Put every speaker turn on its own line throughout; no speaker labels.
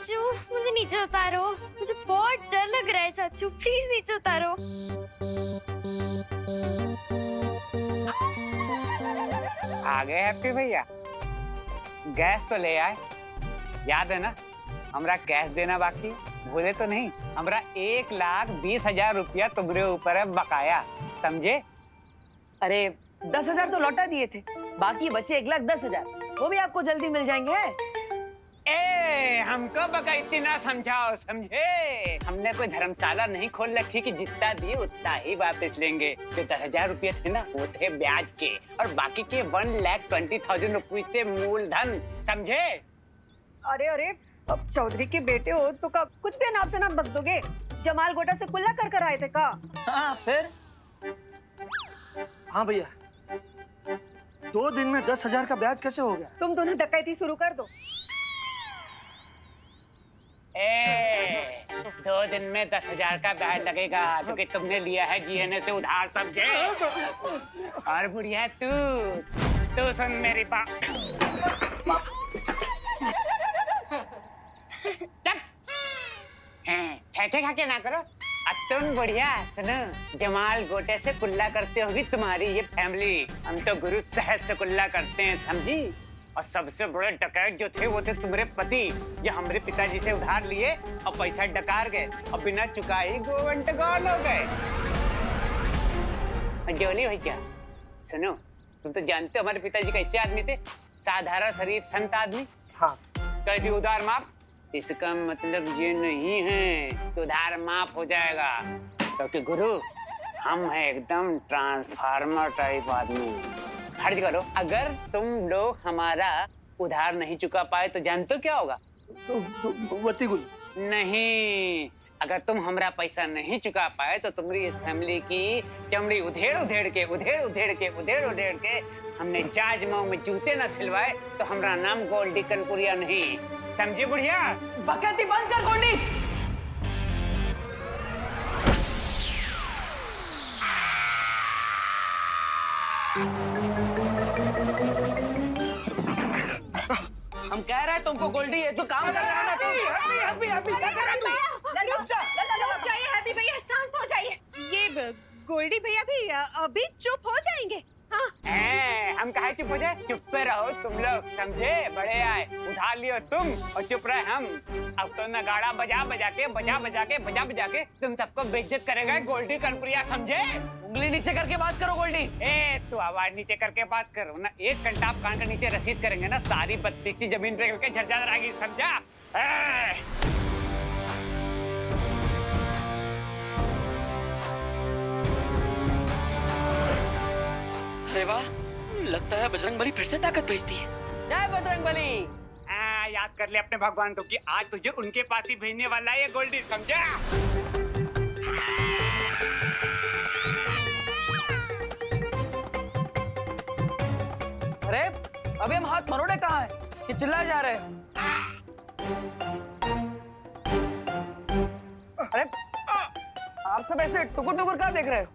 चाचू मुझे नीचे उतारो, मुझे बहुत डर लग रहा है चाचू, प्लीज नीचे उतारो।
आ गए हैप्पी भैया, गैस तो ले आए। याद है ना, हमरा कैश देना बाकी, भूले तो नहीं? हमरा 1,20,000 रुपया तुम्हारे ऊपर है बकाया, समझे?
अरे 10,000 तो लौटा दिए थे, बाकी बचे 1,10,000, वो भी आपको जल्दी मिल जाएंगे।
ए, हमको बका इतना समझाओ, समझे? हमने कोई धर्मशाला नहीं खोल रखी कि जितना दिए उतना ही वापस लेंगे। जो 10,000 रुपये थे ना, वो थे ब्याज के, और बाकी के 1,20,000 रुपये थे मूलधन, समझे?
अरे अरे, अब चौधरी के बेटे हो तो कब कुछ भी नाम से नाम बक दोगे? जमाल गोटा से कुल्ला कर आए थे का?
हाँ फिर?
हाँ भैया, 2 दिन में 10,000 का ब्याज कैसे हो गया?
तुम दोनों डकैती शुरू कर दो।
ए, 2 दिन में 10,000 का ब्याज लगेगा क्योंकि तुमने लिया है जीएनए से उधार, समझे? और बुढ़िया तू सुन मेरी बात। ठेठे खा के ना करो। अब तुम बढ़िया सुनो, जमाल गोटे से कुल्ला करते होगी तुम्हारी ये फैमिली, हम तो गुरु साहब से कुल्ला करते हैं, समझी? और सबसे बड़े डकैत जो थे वो थे तुम्हारे पति, जो हमारे पिताजी से उधार लिए और पैसा डकार गए और बिना चुकाई गोवंट गौल हो गए। जोली भैया सुनो, तुम तो जानते हो हमारे पिताजी कैसे आदमी थे, साधारण शरीफ संत आदमी।
हाँ।
कर दी उधार माफ, इसका मतलब ये नहीं है कि उधार माफ हो जाएगा, क्योंकि गुरु हम हैं एकदम ट्रांसफार्मर टाइप आदमी। फर्ज करो अगर तुम लोग हमारा उधार नहीं चुका पाए तो जानते हो क्या होगा?
वतीगुल
नहीं, अगर तुम हमारा पैसा नहीं चुका पाए तो तुम्हारी इस फैमिली की चमड़ी उधेड़ उधेड़ के हमने जाज माओ में जूते न सिलवाए तो हमारा नाम गोल्डी कनपुरिया नहीं, समझी बुढ़िया?
बकैती बंद कर गोल्डी। हम कह रहे हैं तुमको गोल्डी है जो काम कर रहा है ना तुम।
हैप्पी भैया शांत हो जाइए। ये गोल्डी भैया भी अभी चुप हो जाएंगे। हाँ।
हम कहे चुप हो जाए? चुप पे रहो तुम लोग, समझे? बड़े आए, उधार लियो तुम और चुप रहे हम। अब तो नगाड़ा बजा बजा के तुम सबको बेइज्जत करेगा गोल्डी कनपुरिया, समझे?
उंगली नीचे करके बात करो गोल्डी।
ए तू आवाज नीचे करके बात करो ना, 1 घंटा आप कान के नीचे रसीद करेंगे ना, सारी 32 जमीन पे के झरझर आएगी, समझा?
अरे वाह, लगता है बजरंगबली फिर से ताकत भेजती है। जय बजरंगबली।
याद कर ले अपने भगवान को कि आज तुझे उनके पास ही भेजने वाला है ये गोल्डी, समझा?
अरे अभी हम हाथ मरोड़े कहाँ हैं कि चिल्लाए जा रहे हैं? अरे आप सब ऐसे टुकुर टुकुर क्या देख रहे हो?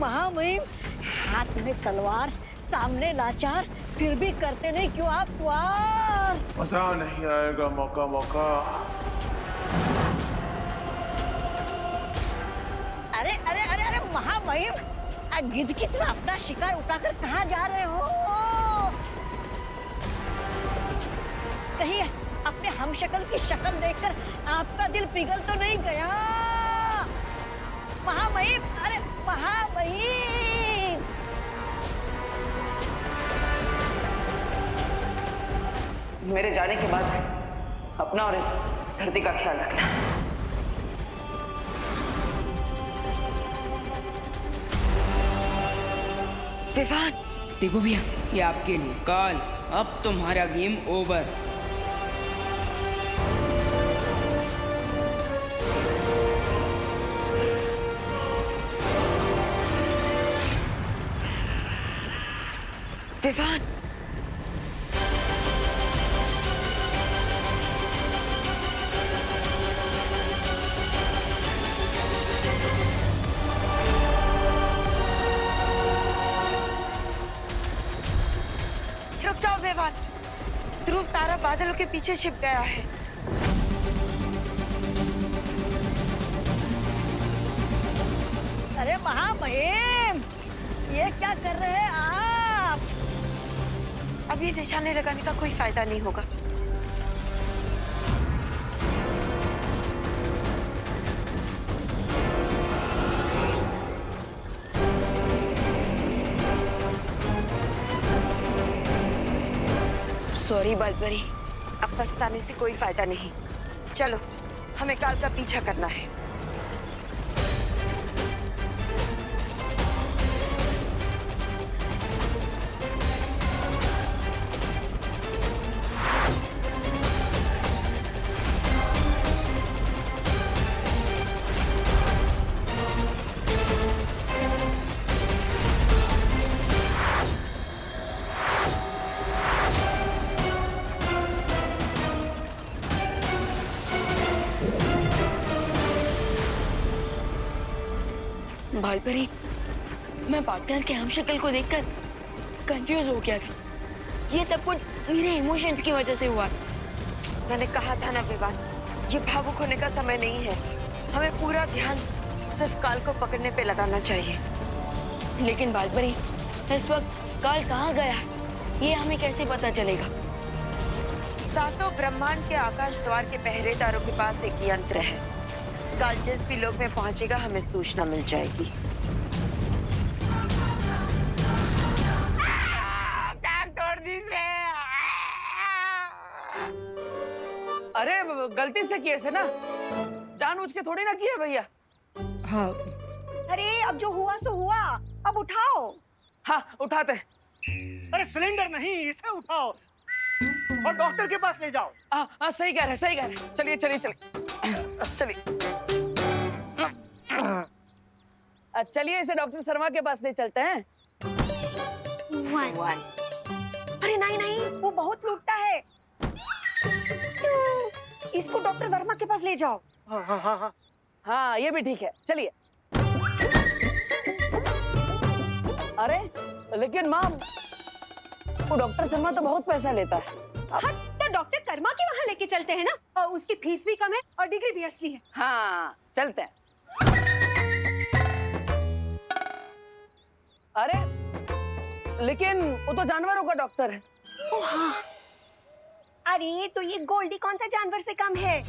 महामहिम, हाथ में तलवार, सामने लाचार, फिर भी करते नहीं क्यों आप वार?
मजा नहीं आएगा मौका मौका।
अरे अरे अरे अरे महामहिम, गिद्ध की तरह अपना शिकार उठाकर कहाँ जा रहे हो? कहीं अपने हमशक्ल की शक्ल देखकर आपका दिल पिघल तो नहीं गया? महामहिम, अरे महामहिम!
मेरे जाने के बाद अपना और इस धरती का ख्याल रखना।
विवान, देखो भैया, ये आपके लिए कॉल। अब तुम्हारा गेम ओवर। विवान,
रुक जाओ बेवान, ध्रुव तारा बादलों के पीछे छिप गया है।
अरे महामहिम, ये क्या कर रहे हैं आप?
अब ये निशाने लगाने का कोई फायदा नहीं होगा।
सॉरी बालपरी।
अब पछताने से कोई फायदा नहीं। चलो, हमें काल का पीछा करना है।
बालपरी, मैं पार्टनर के हम शक्ल को देखकर कंफ्यूज हो गया था। ये सब कुछ मेरे इमोशंस की वजह से हुआ।
मैंने कहा था ना विवान, ये भावुक होने का समय नहीं है। हमें पूरा ध्यान सिर्फ काल को पकड़ने पे लगाना चाहिए।
लेकिन बालपरी, इस वक्त काल कहाँ गया है, ये हमें कैसे पता चलेगा?
सातों ब्रह्मांड के आकाश द्वार के पहरेदारों के पास एक यंत्र है। काल जिस भी लोक में पहुंचेगा, हमें सूचना मिल जाएगी।
अरे गलती से किए थे ना, जानबूझ के थोड़ी ना किए भैया।
हाँ।
अरे अब जो हुआ सो हुआ, अब उठाओ।
हाँ, उठाते।
अरे सिलेंडर नहीं, इसे उठाओ और डॉक्टर के पास ले जाओ।
हाँ, सही कह रहे, सही कह रहे। चलिए चलिए चलिए चलिए। चलिए, इसे डॉक्टर शर्मा के पास ले चलते हैं।
अरे नहीं नहीं, वो बहुत लूटता है। इसको डॉक्टर वर्मा के पास ले जाओ।
हाँ हाँ हाँ हाँ।
हाँ, ये भी ठीक है, चलिए। अरे लेकिन माँ, वो डॉक्टर शर्मा तो बहुत पैसा लेता है।
हाँ, तो डॉक्टर कर्मा के वहाँ लेके चलते हैं ना, और उसकी फीस भी कम है और डिग्री भी असली है।
हाँ, चलते हैं। अरे लेकिन वो तो जानवरों का डॉक्टर है।
ओ हाँ। अरे तो ये गोल्डी कौन सा जानवर से कम है?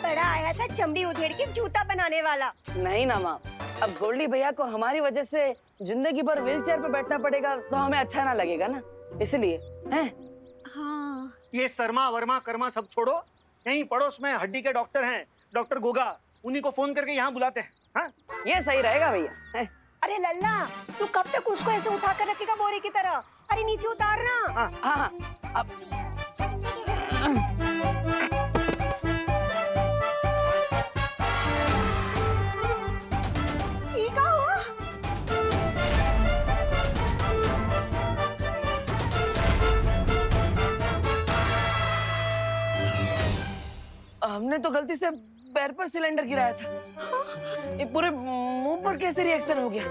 बड़ा आया था चमड़ी उधेड़ के जूता बनाने वाला।
नहीं ना माँ, अब गोल्डी भैया को हमारी वजह से जिंदगी भर व्हीलचेयर पे बैठना पड़ेगा, तो हमें अच्छा ना लगेगा ना, इसलिए हैं।
हाँ।
ये शर्मा वर्मा कर्मा सब छोड़ो, यहीं पड़ोस में हड्डी के डॉक्टर हैं, डॉक्टर गोगा, उन्हीं को फोन करके यहाँ बुलाते हैं। हाँ?
ये सही रहेगा भैया, हैं?
अरे लल्ला, तू कब तक उसको ऐसे उठा कर रखेगा बोरे की तरह? अरे नीचे उतारना।
हाँ हाँ, अब
ये क्या हुआ?
हमने तो गलती से पैर पर सिलेंडर गिराया था। ये पूरे मुंह पर कैसे रिएक्शन हो गया?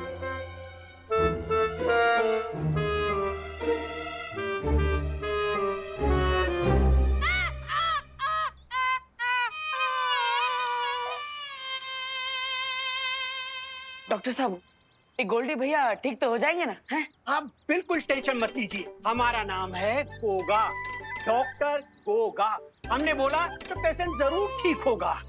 डॉक्टर साहब, ये गोल्डी भैया ठीक तो हो जाएंगे ना? हैं?
आप बिल्कुल टेंशन मत लीजिए, हमारा नाम है गोगा, डॉक्टर गोगा। हमने बोला तो पेशेंट जरूर ठीक होगा।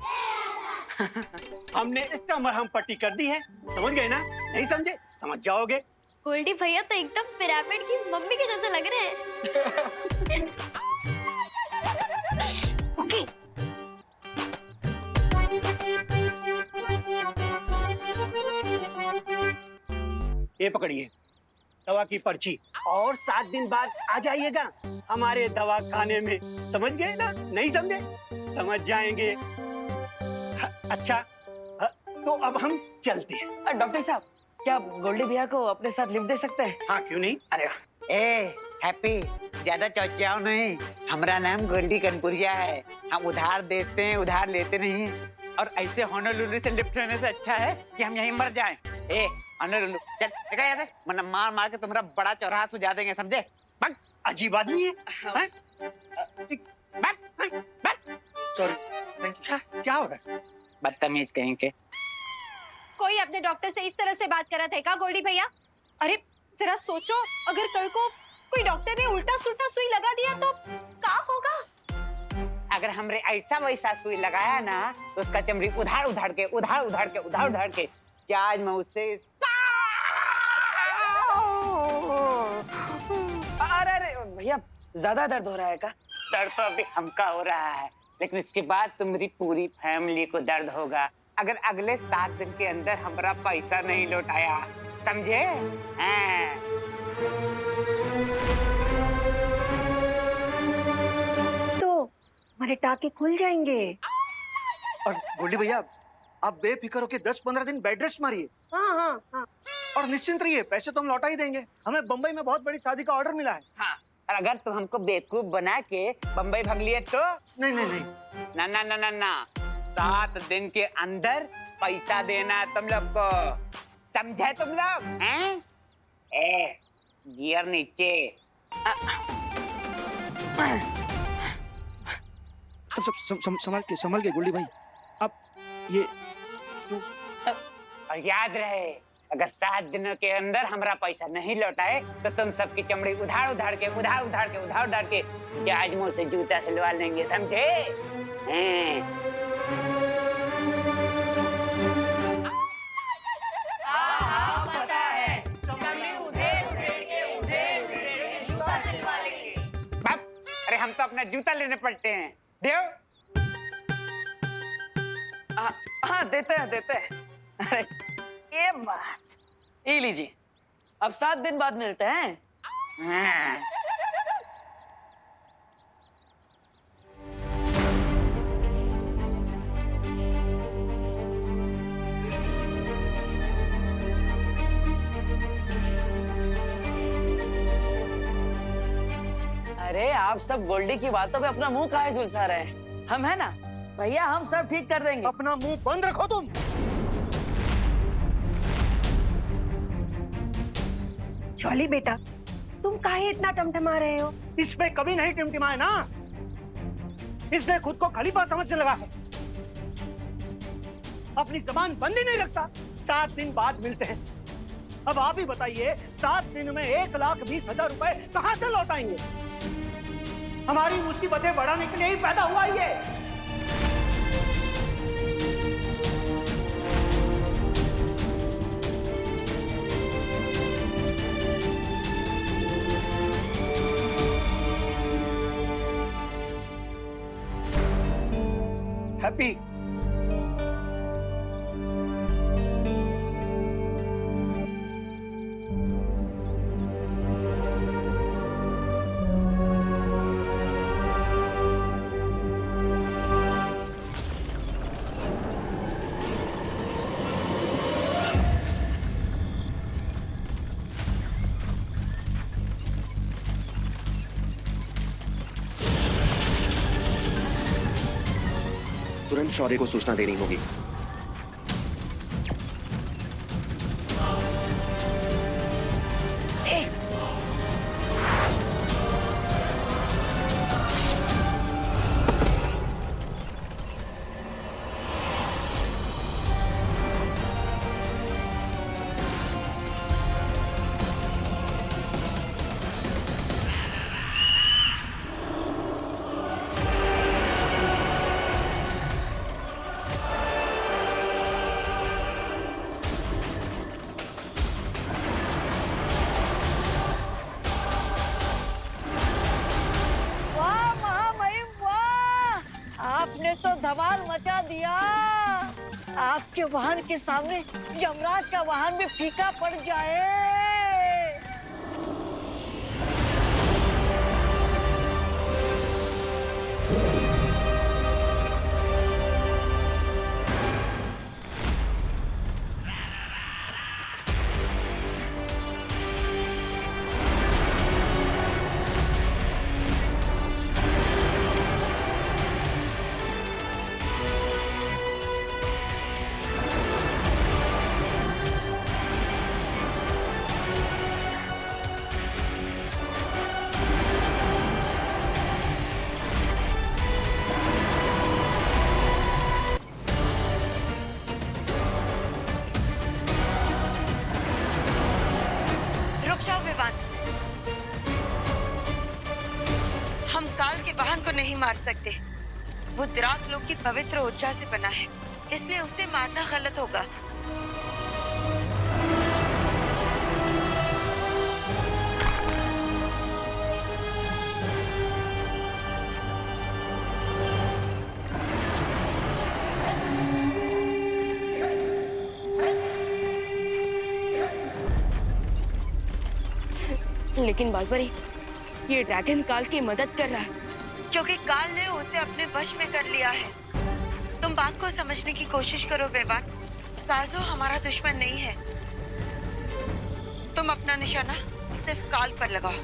हमने इसका मरहम पट्टी कर दी है, समझ गए ना? नहीं समझे? समझ जाओगे।
गोल्डी भैया तो एकदम पिरामिड की मम्मी के जैसे लग रहे हैं।
ओके।
ये पकड़िए दवा की पर्ची, और 7 दिन बाद आ जाइएगा हमारे दवा खाने में। समझ गए ना? नहीं समझे? समझ जाएंगे। अच्छा, तो अब हम चलते हैं।
डॉक्टर साहब, क्या आप गोल्डी भैया को अपने साथ लिफ्ट दे सकते हैं?
हाँ क्यों नहीं।
अरे
ए हैप्पी, ज्यादा चौचियाओ नहीं। हमारा नाम गोल्डी कनपुरिया है। हम उधार देते हैं, उधार लेते नहीं। और ऐसे होनोलुलु से लिफ्ट होने से अच्छा है कि हम यहीं मर जाएं। ए होनोलुलु चल देखा याद है, वरना मार मार के तुम्हारा बड़ा चौराहा सुझा देंगे, समझे? भाग।
अजीब आदमी है। सॉरी, क्या हो रहा है?
बदतमीज कहीं के।
कोई अपने डॉक्टर से इस तरह से बात कर रहा था क्या गोल्डी भैया? अरे जरा सोचो, अगर कल को कोई डॉक्टर ने उल्टा सुल्टा सुई लगा दिया तो क्या होगा?
अगर हमरे ऐसा वैसा सुई लगाया ना तो उसका चमड़ी उधार उधार के जाज में उससे
अरे भैया ज्यादा दर्द हो रहा है क्या?
दर्द तो अभी हमका हो रहा है, लेकिन इसके बाद तुम्हारी पूरी फैमिली को दर्द होगा अगर अगले 7 दिन के अंदर हमारा पैसा नहीं लौटाया, समझे? हाँ।
तो हमारे टाके खुल जाएंगे।
और गोल्डी भैया, आप बेफिक्र होके 10-15 दिन बेड रेस्ट मारिए।
हाँ हाँ हाँ।
और निश्चिंत रहिए, पैसे तो हम लौटा ही देंगे। हमें बम्बई में बहुत बड़ी शादी का ऑर्डर मिला है।
हाँ, और अगर तुम हमको बेवकूफ बना के बम्बई भाग लिए तो?
नहीं नहीं नहीं।
ना ना ना ना ना, 7 दिन के अंदर पैसा देना तुम लोग को, समझे तुम लोग? हैं? ए, गियर नीचे।
संभाल के गोल्डी भाई। अब ये
और याद रहे, अगर 7 दिनों के अंदर हमारा पैसा नहीं लौटाए तो तुम सबकी चमड़ी उधार के जहाज मुंह से जूता सिलवा लेंगे, समझे? बाप, अरे हम तो अपना जूता लेने पड़ते हैं, देव।
हाँ देते हैं। अरे ये बात, ये लीजिए, अब 7 दिन बाद मिलते हैं।
हाँ।
अरे आप सब गोल्डी की बातों पे अपना मुंह काहे झुलसा रहे हैं? हम है ना भैया, हम सब ठीक कर देंगे।
अपना मुंह बंद रखो तुम।
चौली बेटा, तुम काहे इतना टमटमा रहे हो?
इसमें कभी नहीं टिमटिमाए ना। इसने खुद को खलीफा समझने लगा है, अपनी जबान बंद ही नहीं रखता। 7 दिन बाद मिलते हैं। अब आप ही बताइए, 7 दिन में 1,20,000 रुपए कहाँ से लौटाएंगे? हमारी मुसीबतें बढ़ाने के लिए ही पैदा हुआ ये। हैप्पी,
तुरंत शौर्य को सूचना देनी होगी।
आपने तो धमाल मचा दिया। आपके वाहन के सामने यमराज का वाहन भी फीका पड़ जाए।
पहलवान। हम काल के वाहन को नहीं मार सकते। वो द्राक लोक की पवित्र ऊर्जा से बना है, इसलिए उसे मारना गलत होगा।
लेकिन बालपरी, ये ड्रैगन काल की मदद कर रहा है।
क्योंकि काल ने उसे अपने वश में कर लिया है। तुम बात को समझने की कोशिश करो बेवान। काजो हमारा दुश्मन नहीं है। तुम अपना निशाना सिर्फ काल पर लगाओ,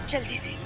जल्दी से।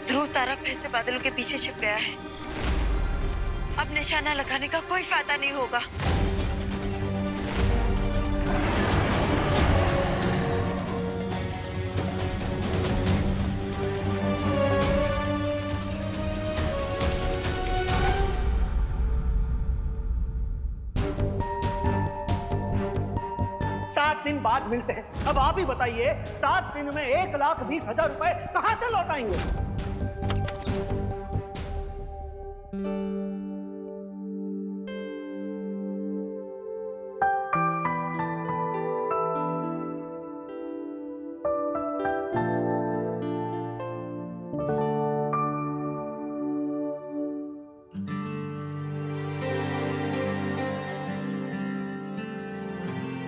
ध्रुव तारा फिर से बादलों के पीछे छिप गया है। अब निशाना लगाने का कोई फायदा नहीं होगा।
दिन बाद मिलते हैं। अब आप ही बताइए, 7 दिन में 1,20,000 रुपए कहां से लौटाएंगे?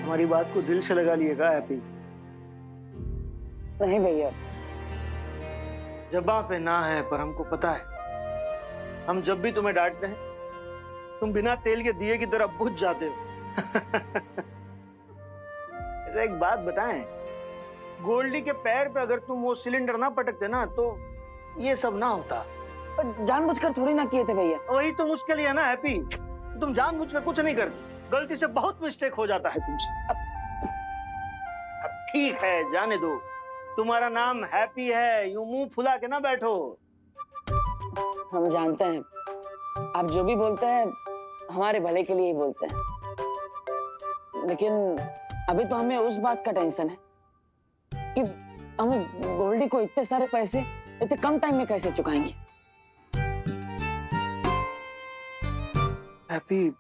हमारी बात को दिल से लगा लिएगा हैप्पी।
नहीं भैया,
जबां पे ना है, पर हमको पता है। हम जब भी तुम्हें डांटते हैं, तुम बिना तेल के दिए की तरह बुझ जाते हो। ऐसा एक बात बताएं, गोल्डी के पैर पे अगर तुम वो सिलेंडर ना पटकते ना, तो ये सब ना होता।
जानबूझकर थोड़ी ना किए थे भैया।
वही तो मुश्किल है ना हैप्पी, तुम जानबूझकर कुछ नहीं करते, गलती से बहुत मिस्टेक हो जाता है तुमसे। अब ठीक है, जाने दो। तुम्हारा नाम हैप्पी है, यूं मुंह फुला के ना बैठो।
हम जानते हैं, आप जो भी बोलते हैं हमारे भले के लिए ही बोलते हैं, लेकिन अभी तो हमें उस बात का टेंशन है कि हम गोल्डी को इतने सारे पैसे इतने कम टाइम में कैसे चुकाएंगे।
हैप्पी,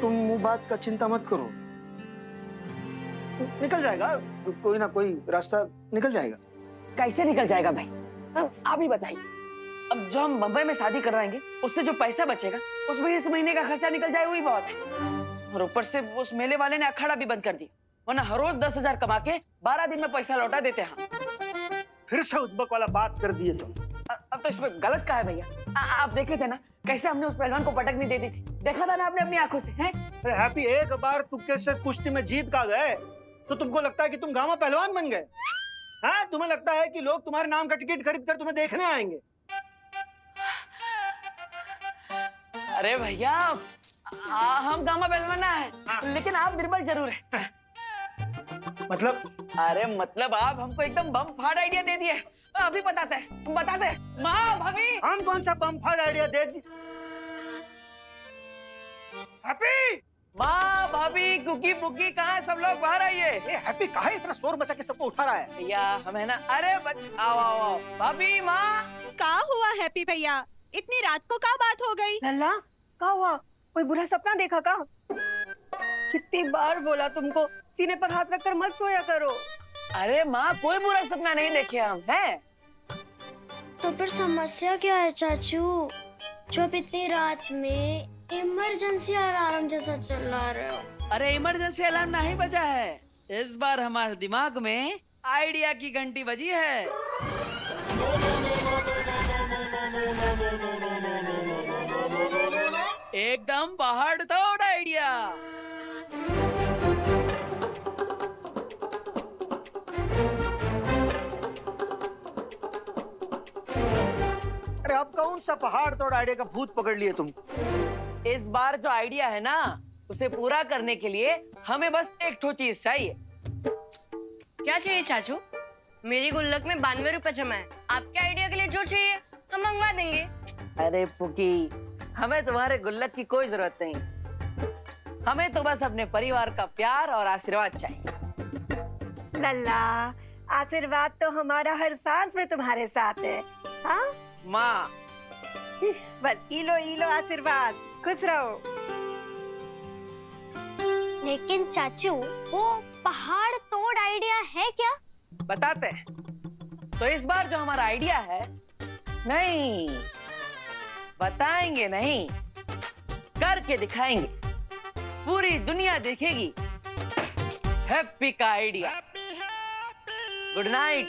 तुम वो बात का चिंता मत करो, निकल जाएगा, कोई ना कोई रास्ता निकल जाएगा।
कैसे निकल जाएगा भाई, आप ही बताइए। अब जो हम मुंबई में शादी करवाएंगे, उससे जो पैसा बचेगा उसमें इस महीने का खर्चा निकल जाए, वही बहुत है। और ऊपर से उस मेले वाले ने अखाड़ा भी बंद कर दिया, वरना हर रोज 10,000 कमा के 12 दिन में पैसा लौटा देते हैं।
फिर से उद्बक वाला बात कर दिए तुम।
अब तो इसमें गलत क्या है भैया? आप देखे थे ना कैसे हमने उस पहलवान को पटक नहीं दे दी थी, देखा था ना आपने अपनी आंखों से। हैं?
अरे हैप्पी, एक बार तुक्के से कुश्ती में जीत का गए तो तुमको लगता है कि तुम गांव पहलवान बन गए? हाँ, तुम्हें लगता है कि लोग तुम्हारे नाम का टिकट खरीद कर तुम्हें देखने आएंगे?
अरे भैया, हम गामा पहलवान है, लेकिन आप निर्बल जरूर है।
मतलब?
अरे मतलब आप हमको एकदम बम फाड़ आइडिया दे दिए। अभी बताते हैं। माँ, भाभी,
हम कौन सा बम फाड़ आइडिया दे दी? हैप्पी,
माँ, भाभी, कुकी पुकी कहाँ, सब लोग बाहर आइए।
हैप्पी कहाँ इतना शोर मचा के सबको उठा रहा है?
भैया हमें ना, अरे आओ। भाभी, माँ।
क्या हुआ हैप्पी भैया, इतनी रात को क्या बात हो गई?
लल्ला, क्या हुआ? कोई बुरा सपना देखा का? कितनी बार बोला तुमको सीने पर हाथ रखकर मत सोया करो।
अरे माँ, कोई बुरा सपना नहीं देखे हम, हैं?
तो फिर समस्या क्या है चाचू? जो अब इतनी रात में इमरजेंसी अलार्म जैसा चिल्ला रहे हो।
अरे इमरजेंसी अलार्म नहीं बजा है, इस बार हमारे दिमाग में आइडिया की घंटी बजी है। एकदम पहाड़ तोड़ आइडिया।
अरे अब कौन सा पहाड़ तोड़ आइडिया का भूत पकड़ लिए तुम?
इस बार जो आइडिया है ना, उसे पूरा करने के लिए हमें बस एक ठो चीज चाहिए।
क्या चाहिए चाचू? मेरी गुल्लक में 92 रुपए जमा है। आपके आइडिया के लिए जो चाहिए हम मंगवा देंगे।
अरे पुकी, हमें तुम्हारे गुल्लक की कोई जरूरत नहीं। हमें तो बस अपने परिवार का प्यार और आशीर्वाद चाहिए।
लल्ला, आशीर्वाद तो हमारा हर सांस में तुम्हारे साथ है। हाँ
माँ,
बस इलो इलो आशीर्वाद, खुश रहो।
लेकिन चाचू, वो पहाड़ तोड़ आइडिया है क्या?
बताते हैं। तो इस बार जो हमारा आइडिया है, नहीं बताएंगे नहीं, करके दिखाएंगे। पूरी दुनिया देखेगी हैप्पी का आइडिया। Good night.